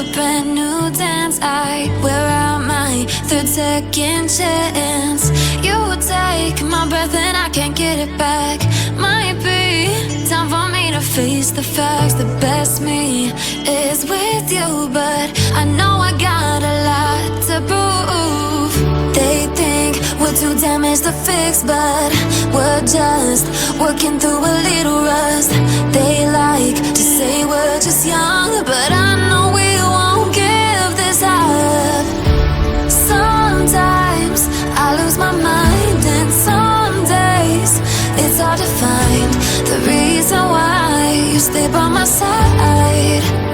a brand new dance. I wear out my third second chance. You take my breath and I can't get it back. Might be time for me to face the facts. The best me is with you, but I know I got a lot to prove. They think we're too damaged to fix, but we're just working through a little rust. They like to say we're just young, but I know we won't give this up. Sometimes I lose my mind, and some days it's hard to find the reason why you stay by my side.